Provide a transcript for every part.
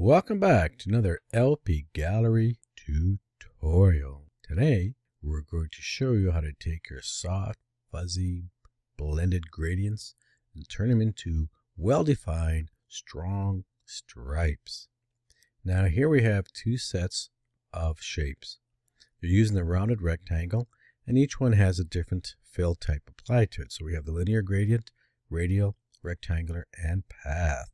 Welcome back to another LP Gallery tutorial. Today we're going to show you how to take your soft, fuzzy, blended gradients and turn them into well-defined, strong stripes. Now here we have two sets of shapes. You're using the rounded rectangle, and each one has a different fill type applied to it. So we have the linear gradient, radial, rectangular, and path.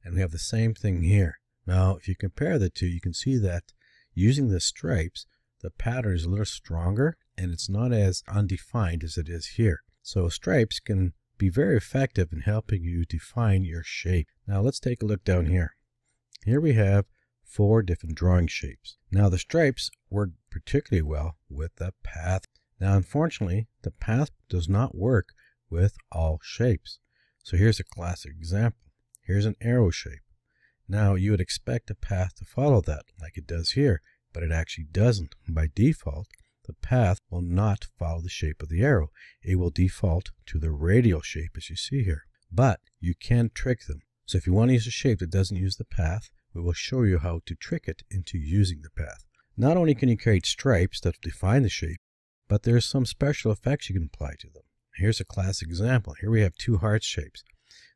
And we have the same thing here. Now, if you compare the two, you can see that using the stripes, the pattern is a little stronger and it's not as undefined as it is here. So stripes can be very effective in helping you define your shape. Now, let's take a look down here. Here we have 4 different drawing shapes. Now, the stripes work particularly well with the path. Now, unfortunately, the path does not work with all shapes. So here's a classic example. Here's an arrow shape. Now you would expect a path to follow that like it does here, but it actually doesn't. By default, the path will not follow the shape of the arrow. It will default to the radial shape as you see here. But you can trick them. So if you want to use a shape that doesn't use the path, we will show you how to trick it into using the path. Not only can you create stripes that define the shape, but there's some special effects you can apply to them. Here's a classic example. Here we have 2 heart shapes.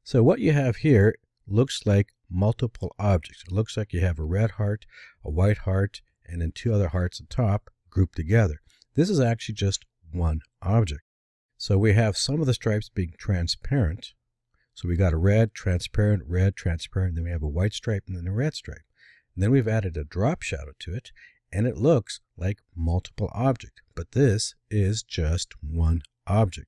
So what you have here looks like multiple objects. It looks like you have a red heart, a white heart, and then 2 other hearts on top grouped together. This is actually just one object. So we have some of the stripes being transparent. So we got a red, transparent, then we have a white stripe and then a red stripe. And then we've added a drop shadow to it, and it looks like multiple objects. But this is just one object.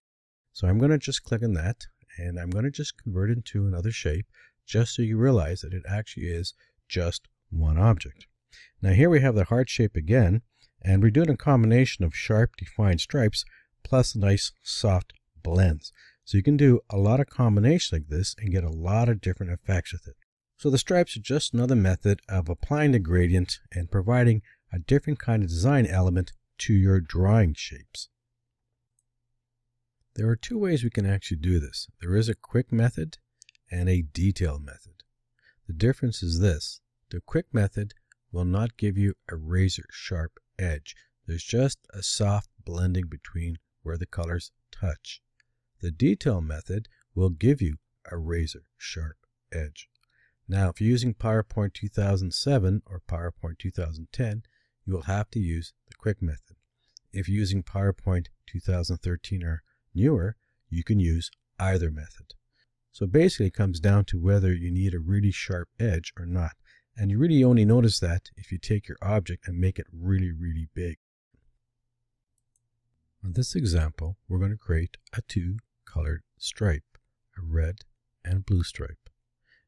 So I'm going to just click on that, and I'm going to just convert it into another shape, just so you realize that it actually is just one object. Now here we have the heart shape again, and we're doing a combination of sharp defined stripes plus nice soft blends. So you can do a lot of combinations like this and get a lot of different effects with it. So the stripes are just another method of applying the gradient and providing a different kind of design element to your drawing shapes. There are 2 ways we can actually do this. There is a quick method and a detailed method. The difference is this: the quick method will not give you a razor sharp edge. There's just a soft blending between where the colors touch. The detail method will give you a razor sharp edge. Now, if you're using PowerPoint 2007 or PowerPoint 2010, you will have to use the quick method. If you're using PowerPoint 2013 or newer, you can use either method. So basically it comes down to whether you need a really sharp edge or not. And you really only notice that if you take your object and make it really, really big. In this example, we're going to create a 2-colored stripe, a red and blue stripe.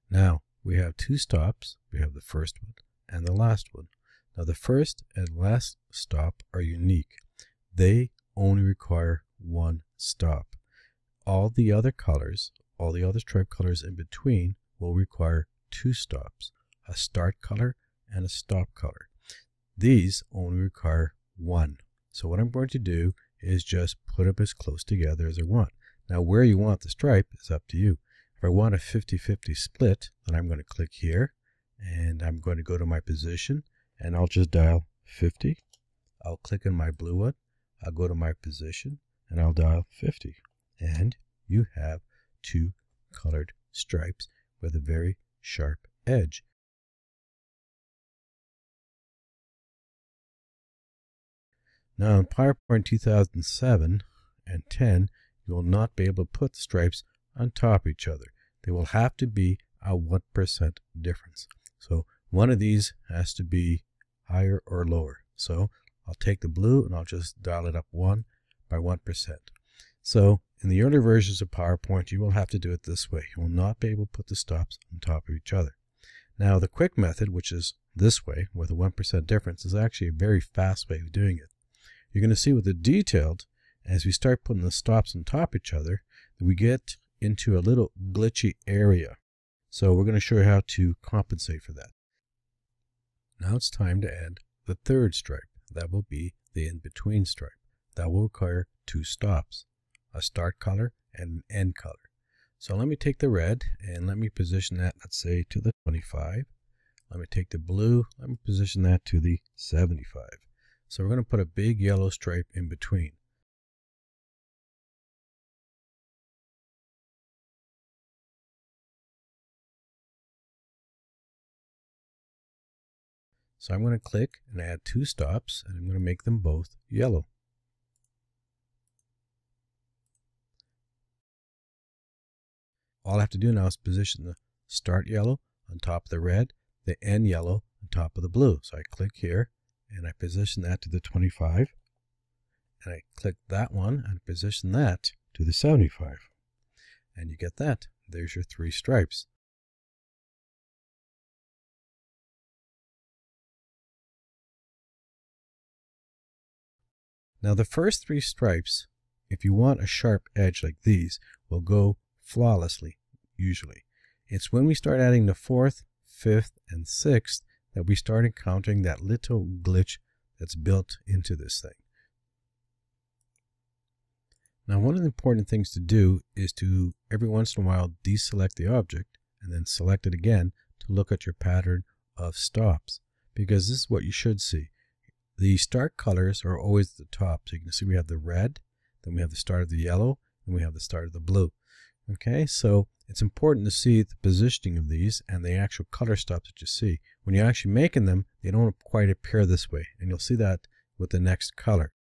Now, we have 2 stops. We have the first one and the last one. Now, the first and last stop are unique. They only require 1 stop. All the other colors, all the other stripe colors in between will require 2 stops, a start color and a stop color. These only require 1. So what I'm going to do is just put them as close together as I want. Now where you want the stripe is up to you. If I want a 50-50 split, then I'm going to click here and I'm going to go to my position and I'll just dial 50. I'll click on my blue one. I'll go to my position and I'll dial 50. And you have 2 colored stripes with a very sharp edge. Now in PowerPoint 2007 and 10, you will not be able to put the stripes on top of each other. They will have to be a 1% difference. So one of these has to be higher or lower. So I'll take the blue and I'll just dial it up 1 by 1%. So in the earlier versions of PowerPoint, you will have to do it this way. You will not be able to put the stops on top of each other. Now the quick method, which is this way with a 1% difference, is actually a very fast way of doing it. You're going to see with the detailed, as we start putting the stops on top of each other, that we get into a little glitchy area. So we're going to show you how to compensate for that. Now it's time to add the 3rd stripe. That will be the in-between stripe. That will require 2 stops, a start color and an end color. So let me take the red and let me position that, let's say, to the 25. Let me take the blue, let me position that to the 75. So we're going to put a big yellow stripe in between. So I'm going to click and add 2 stops, and I'm going to make them both yellow. All I have to do now is position the start yellow on top of the red, the end yellow on top of the blue. So I click here and I position that to the 25, and I click that one and position that to the 75. And you get that. There's your 3 stripes. Now the first 3 stripes, if you want a sharp edge like these, will go flawlessly, usually. It's when we start adding the 4th, 5th, and 6th that we start encountering that little glitch that's built into this thing. Now one of the important things to do is to every once in a while deselect the object and then select it again to look at your pattern of stops, because this is what you should see. The start colors are always at the top. So you can see we have the red, then we have the start of the yellow, and we have the start of the blue. Okay, so it's important to see the positioning of these and the actual color stops that you see. When you're actually making them, they don't quite appear this way, and you'll see that with the next color.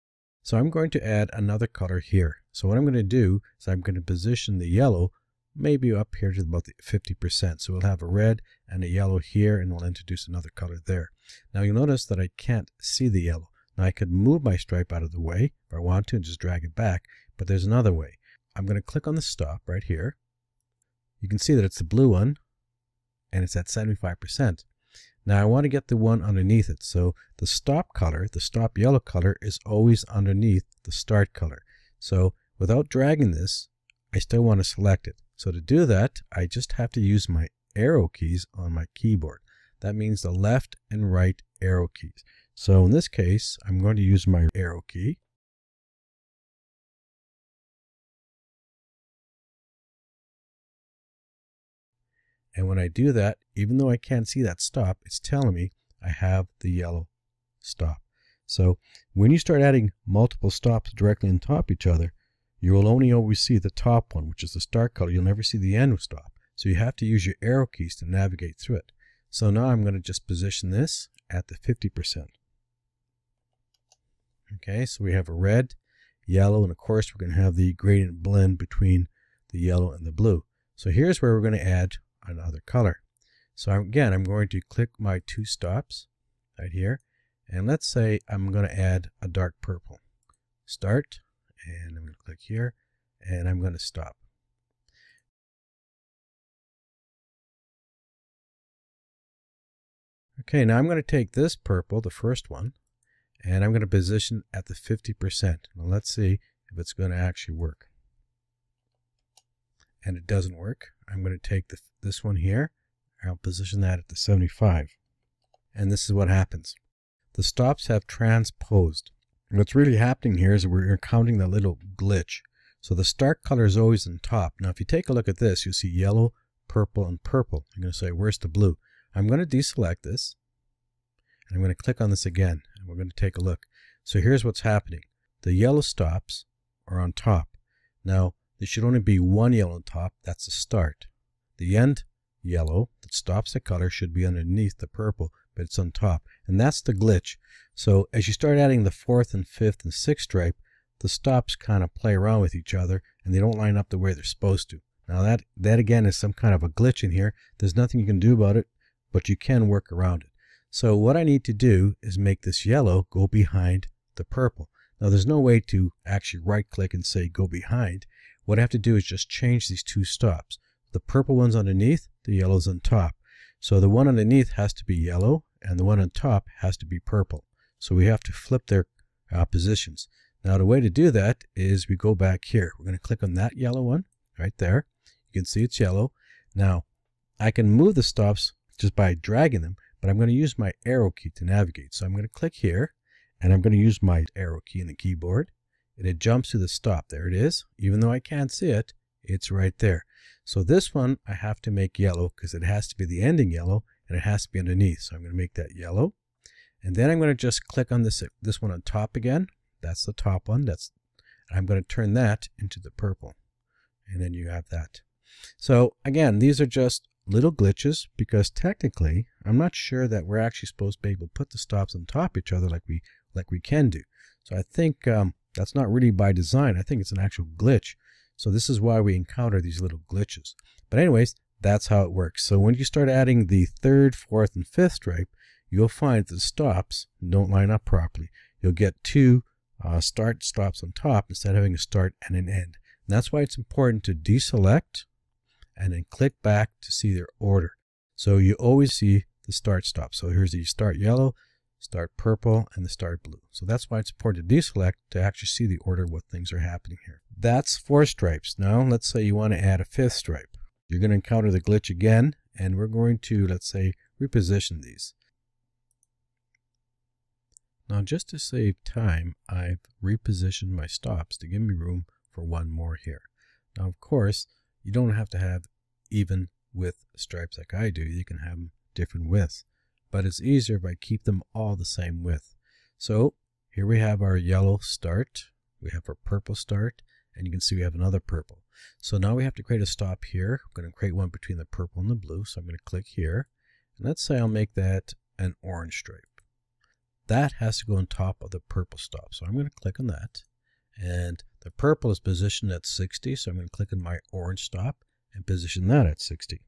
So I'm going to add another color here. So what I'm going to do is I'm going to position the yellow maybe up here to about the 50%. So we'll have a red and a yellow here, and we'll introduce another color there. Now you'll notice that I can't see the yellow. Now I could move my stripe out of the way if I want to and just drag it back, but there's another way. I'm going to click on the stop right here. You can see that it's the blue one, and it's at 75%. Now I want to get the one underneath it. So the stop color, the stop yellow color, is always underneath the start color. So without dragging this, I still want to select it. So to do that, I just have to use my arrow keys on my keyboard. That means the left and right arrow keys. So in this case, I'm going to use my arrow key. And when I do that, even though I can't see that stop, it's telling me I have the yellow stop. So when you start adding multiple stops directly on top of each other, you will only always see the top one, which is the start color. You'll never see the end stop. So you have to use your arrow keys to navigate through it. So now I'm going to just position this at the 50%. Okay, so we have a red, yellow, and of course we're going to have the gradient blend between the yellow and the blue. So here's where we're going to add another color. So again, I'm going to click my 2 stops right here, and let's say I'm going to add a dark purple. Start, and I'm going to click here, and I'm going to stop. Okay, now I'm going to take this purple, the first one, and I'm going to position at the 50%. Now let's see if it's going to actually work. And it doesn't work. I'm going to take this one here, and I'll position that at the 75. And this is what happens. The stops have transposed. What's really happening here is we're counting the little glitch. So the start color is always on top. Now if you take a look at this, you'll see yellow, purple, and purple. You're going to say, where's the blue? I'm going to deselect this, and I'm going to click on this again, and we're going to take a look. So here's what's happening. The yellow stops are on top. Now there should only be one yellow on top. That's the start. The end yellow that stops the color should be underneath the purple, but it's on top, and that's the glitch. So as you start adding the 4th and 5th and 6th stripe, the stops kind of play around with each other, and they don't line up the way they're supposed to. Now that again is some kind of a glitch in here. There's nothing you can do about it, but you can work around it. So what I need to do is make this yellow go behind the purple. Now there's no way to actually right click and say go behind. What I have to do is just change these 2 stops. The purple one's underneath, the yellow's on top. So the one underneath has to be yellow, and the one on top has to be purple. So we have to flip their positions. Now the way to do that is we go back here. We're going to click on that yellow one right there. You can see it's yellow. Now I can move the stops just by dragging them, but I'm going to use my arrow key to navigate. So I'm going to click here, and I'm going to use my arrow key in the keyboard, and it jumps to the stop. There it is. Even though I can't see it, it's right there. So this one I have to make yellow because it has to be the ending yellow, and it has to be underneath. So I'm going to make that yellow. And then I'm going to just click on this one on top again. That's the top one. I'm going to turn that into the purple. And then you have that. So again, these are just little glitches because technically I'm not sure that we're actually supposed to be able to put the stops on top of each other like we can do. So I think that's not really by design. I think it's an actual glitch. So this is why we encounter these little glitches. But anyways, that's how it works. So when you start adding the third, fourth, and fifth stripe, you'll find that the stops don't line up properly. You'll get two start stops on top instead of having a start and an end. And that's why it's important to deselect and then click back to see their order. So you always see the start stop. So here's the start yellow, start purple, and the start blue. So that's why it's important to deselect to actually see the order of what things are happening here. That's 4 stripes. Now let's say you want to add a 5th stripe. You're going to encounter the glitch again, and we're going to, let's say, reposition these. Now just to save time, I've repositioned my stops to give me room for one more here. Now of course, you don't have to have even width stripes like I do. You can have them different widths, but it's easier if I keep them all the same width. So here we have our yellow start, we have our purple start, and you can see we have another purple. So now we have to create a stop here. I'm going to create one between the purple and the blue. So I'm going to click here, and let's say I'll make that an orange stripe. That has to go on top of the purple stop. So I'm going to click on that, and the purple is positioned at 60. So I'm going to click on my orange stop and position that at 60.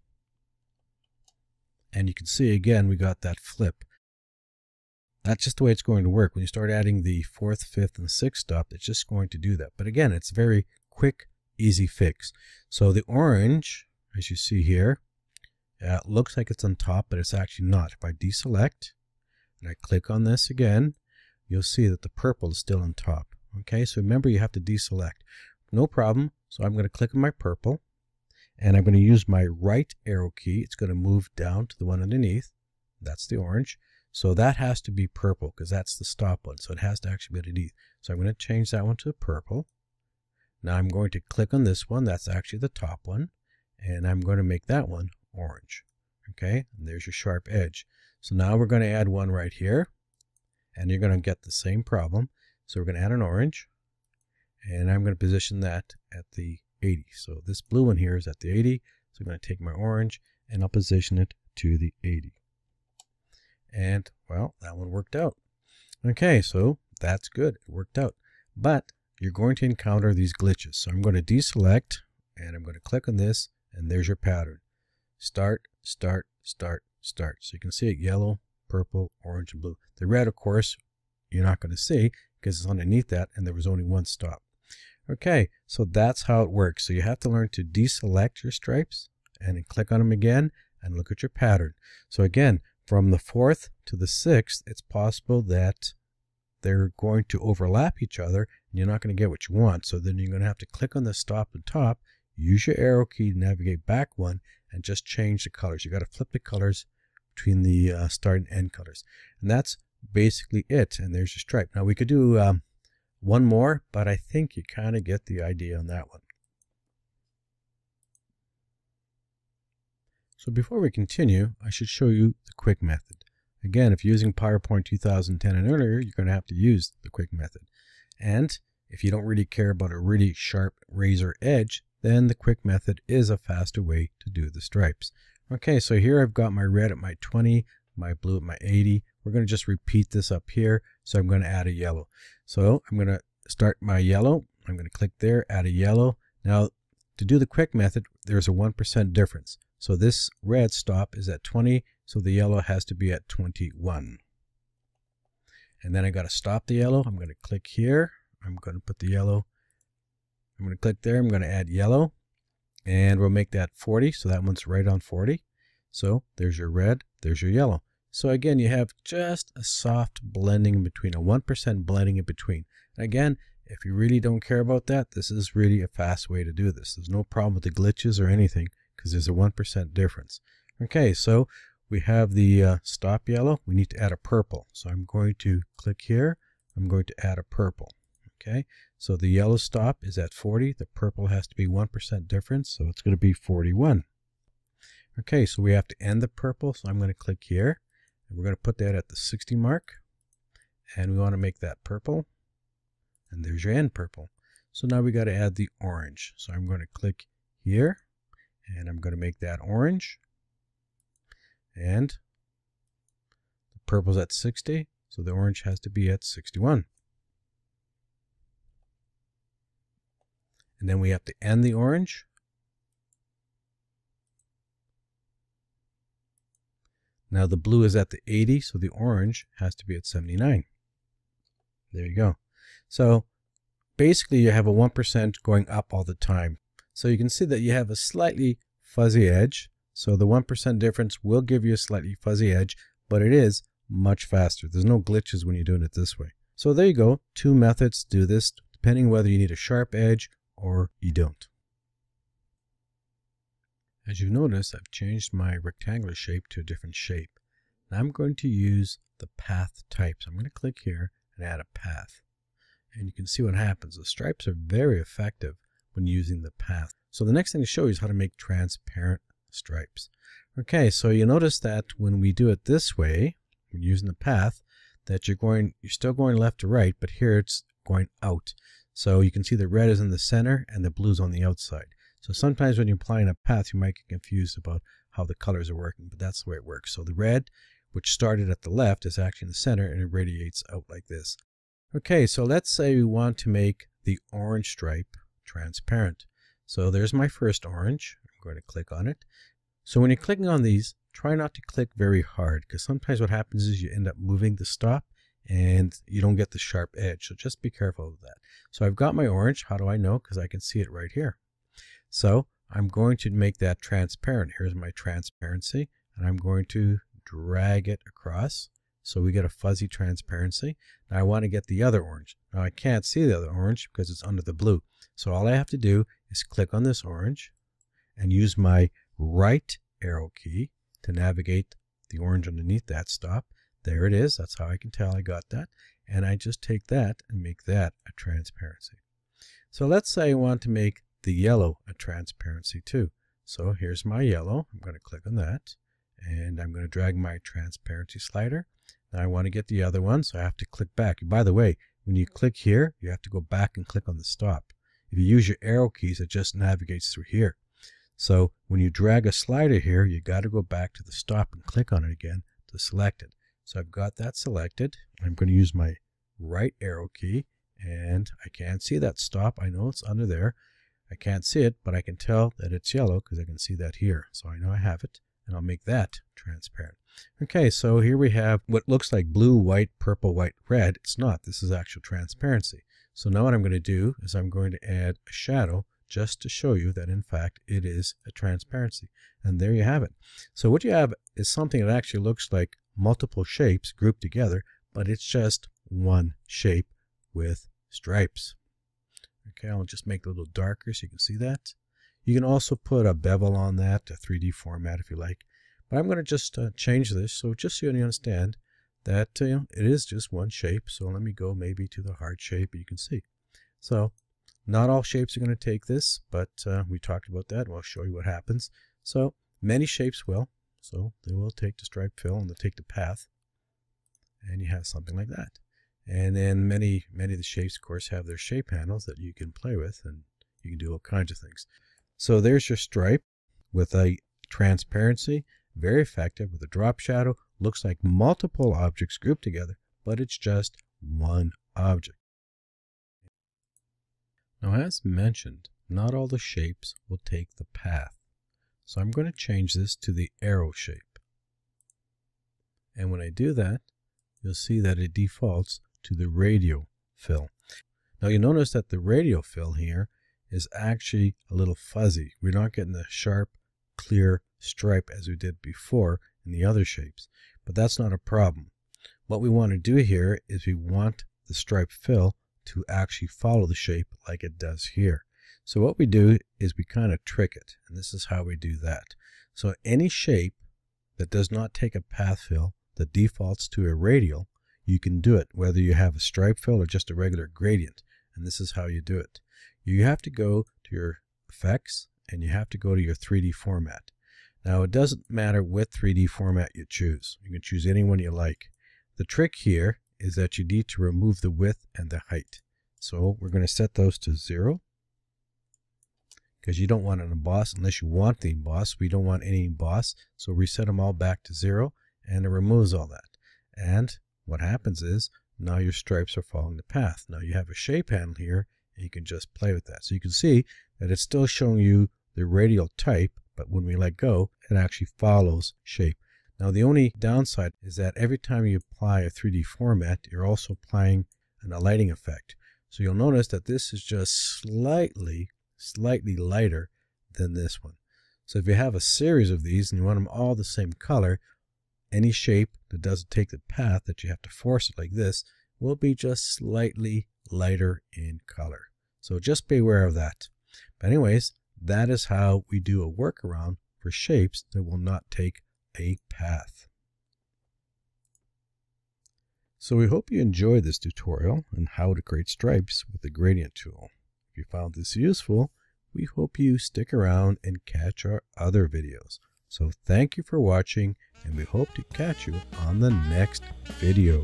And you can see again we got that flip. That's just the way it's going to work. When you start adding the 4th, 5th, and 6th stop, it's just going to do that. But again, it's a very quick, easy fix. So the orange, as you see here, looks like it's on top, but it's actually not. If I deselect and I click on this again, you'll see that the purple is still on top. Okay, so remember you have to deselect. No problem. So I'm going to click on my purple, and I'm going to use my right arrow key. It's going to move down to the one underneath. That's the orange. So that has to be purple because that's the stop one. So it has to actually be underneath. So I'm going to change that one to purple. Now I'm going to click on this one. That's actually the top one. And I'm going to make that one orange. Okay, and there's your sharp edge. So now we're going to add one right here. And you're going to get the same problem. So we're going to add an orange. And I'm going to position that at the 80. So this blue one here is at the 80. So I'm going to take my orange and I'll position it to the 80. And well, that one worked out. Okay, so that's good. It worked out. But you're going to encounter these glitches. So I'm going to deselect and I'm going to click on this, and there's your pattern. Start, start, start, start. So you can see it yellow, purple, orange, and blue. The red, of course, you're not going to see because it's underneath that and there was only one stop. Okay, so that's how it works. So you have to learn to deselect your stripes and then click on them again and look at your pattern. So again, from the 4th to the 6th, it's possible that they're going to overlap each other and you're not going to get what you want. So then you're going to have to click on the stop on top, use your arrow key to navigate back one, and just change the colors. You got to flip the colors between the start and end colors. And that's basically it. And there's your stripe. Now we could do one more, but I think you kind of get the idea on that one. So before we continue, I should show you the quick method. Again, if you're using PowerPoint 2010 and earlier, you're going to have to use the quick method. And if you don't really care about a really sharp razor edge, then the quick method is a faster way to do the stripes. Okay, so here I've got my red at my 20, my blue at my 80. We're going to just repeat this up here. So I'm going to add a yellow. So I'm going to start my yellow. I'm going to click there, add a yellow. Now, to do the quick method, there's a 1% difference. So this red stop is at 20, so the yellow has to be at 21. And then I got to stop the yellow. I'm going to click here. I'm going to put the yellow. I'm going to click there. I'm going to add yellow. And we'll make that 40. So that one's right on 40. So there's your red. There's your yellow. So again, you have just a soft blending in between, a 1% blending in between. And again, if you really don't care about that, this is really a fast way to do this. There's no problem with the glitches or anything because there's a 1% difference. Okay, so we have the stop yellow. We need to add a purple. So I'm going to click here. I'm going to add a purple. Okay, so the yellow stop is at 40. The purple has to be 1% difference, so it's going to be 41. Okay, so we have to end the purple, so I'm going to click here, and we're going to put that at the 60 mark, and we want to make that purple, and there's your end purple. So now we got to add the orange, so I'm going to click here, and I'm going to make that orange, and the purple's at 60, so the orange has to be at 61. And then we have to end the orange. Now the blue is at the 80, so the orange has to be at 79. There you go. So basically you have a 1% going up all the time. So you can see that you have a slightly fuzzy edge. So the 1% difference will give you a slightly fuzzy edge, but it is much faster. There's no glitches when you're doing it this way. So there you go. 2 methods to do this, depending whether you need a sharp edge or you don't. As you've noticed, I've changed my rectangular shape to a different shape. Now I'm going to use the path type. So I'm going to click here and add a path. And you can see what happens. The stripes are very effective when using the path. So the next thing to show you is how to make transparent stripes. Okay, so you notice that when we do it this way, when using the path, that you're still going left to right, but here it's going out. So you can see the red is in the center and the blue's on the outside. So sometimes when you're applying a path, you might get confused about how the colors are working, but that's the way it works. So the red, which started at the left, is actually in the center and it radiates out like this. Okay, so let's say we want to make the orange stripe transparent. So there's my first orange. I'm going to click on it. So when you're clicking on these, try not to click very hard, because sometimes what happens is you end up moving the stop and you don't get the sharp edge. So just be careful of that. So I've got my orange. How do I know? Because I can see it right here. So I'm going to make that transparent. Here's my transparency, and I'm going to drag it across so we get a fuzzy transparency. Now I want to get the other orange. Now I can't see the other orange because it's under the blue. So all I have to do is click on this orange and use my right arrow key to navigate the orange underneath that stop. There it is. That's how I can tell I got that. And I just take that and make that a transparency. So let's say I want to make the yellow a transparency too. So here's my yellow. I'm going to click on that and I'm going to drag my transparency slider. Now I want to get the other one, so I have to click back. By the way, when you click here, you have to go back and click on the stop. If you use your arrow keys, it just navigates through here. So when you drag a slider here, you got to go back to the stop and click on it again to select it. So I've got that selected. I'm going to use my right arrow key, and I can't see that stop. I know it's under there. I can't see it, but I can tell that it's yellow because I can see that here. So I know I have it, and I'll make that transparent. Okay, so here we have what looks like blue, white, purple, white, red. It's not. This is actual transparency. So now what I'm going to do is I'm going to add a shadow just to show you that in fact it is a transparency. And there you have it. So what you have is something that actually looks like multiple shapes grouped together, but it's just one shape with stripes. Okay, I'll just make it a little darker so you can see that. You can also put a bevel on that, a 3D format if you like. But I'm going to just change this, so just so you understand that it is just one shape. So let me go maybe to the heart shape, you can see. So not all shapes are going to take this, but we talked about that. We'll show you what happens. So many shapes will. So they will take the stripe fill and they'll take the path. And you have something like that. And then many of the shapes, of course, have their shape handles that you can play with, and you can do all kinds of things. So there's your stripe with a transparency, very effective with a drop shadow. Looks like multiple objects grouped together, but it's just one object. Now, as mentioned, not all the shapes will take the path. So I'm going to change this to the arrow shape. And when I do that, you'll see that it defaults to the radial fill. Now you notice that the radial fill here is actually a little fuzzy. We're not getting the sharp, clear stripe as we did before in the other shapes, but that's not a problem. What we want to do here is we want the stripe fill to actually follow the shape like it does here. So what we do is we kind of trick it, and this is how we do that. So any shape that does not take a path fill that defaults to a radial, you can do it whether you have a stripe fill or just a regular gradient, and this is how you do it. You have to go to your effects and you have to go to your 3D format. Now it doesn't matter what 3D format you choose. You can choose any one you like. The trick here is that you need to remove the width and the height. So we're going to set those to 0 because you don't want an emboss unless you want the emboss. We don't want any emboss, so reset them all back to 0 and it removes all that. And what happens is now your stripes are following the path. Now you have a shape handle here and you can just play with that. So you can see that it's still showing you the radial type, but when we let go, it actually follows shape. Now the only downside is that every time you apply a 3D format, you're also applying a lighting effect. So you'll notice that this is just slightly lighter than this one. So if you have a series of these and you want them all the same color, any shape that doesn't take the path that you have to force it like this will be just slightly lighter in color. So just be aware of that. But anyways, that is how we do a workaround for shapes that will not take a path. So we hope you enjoyed this tutorial on how to create stripes with the gradient tool. If you found this useful, we hope you stick around and catch our other videos. So thank you for watching, and we hope to catch you on the next video.